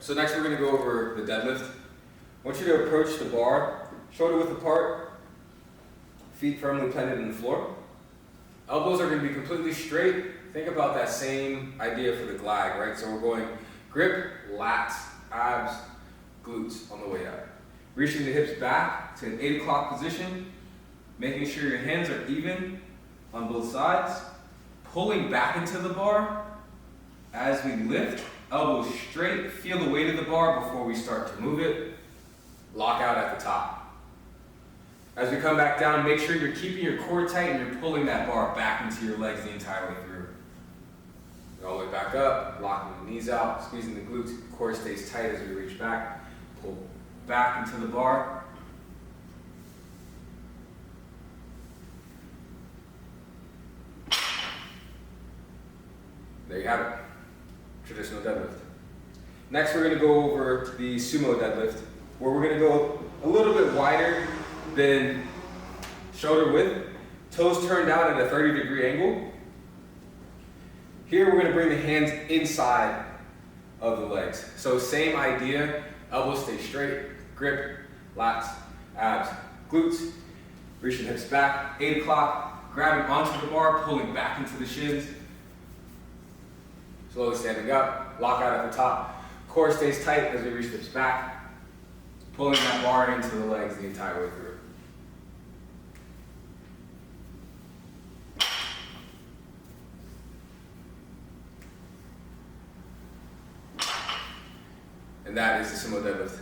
So next we're going to go over the deadlift. I want you to approach the bar, shoulder width apart, feet firmly planted in the floor. Elbows are going to be completely straight. Think about that same idea for the glide, right? So we're going grip, lats, abs, glutes on the way up. Reaching the hips back to an 8 o'clock position, making sure your hands are even on both sides, pulling back into the bar as we lift, elbows straight, feel the weight of the bar before we start to move it, lock out at the top. As we come back down, make sure you're keeping your core tight and you're pulling that bar back into your legs the entire way through. All the way back up, locking the knees out, squeezing the glutes, core stays tight as we reach back, pull back into the bar. There you have it, traditional deadlift. Next we're going to go over the sumo deadlift, where we're going to go a little bit wider than shoulder width, toes turned out at a 30-degree angle. Here we're going to bring the hands inside of the legs. So same idea, elbows stay straight, grip, lats, abs, glutes, reach the hips back, 8 o'clock, grabbing onto the bar, pulling back into the shins, slowly standing up, lock out at the top. Core stays tight as we reach the hips back, pulling that bar into the legs the entire way through. And that is the sumo deadlift.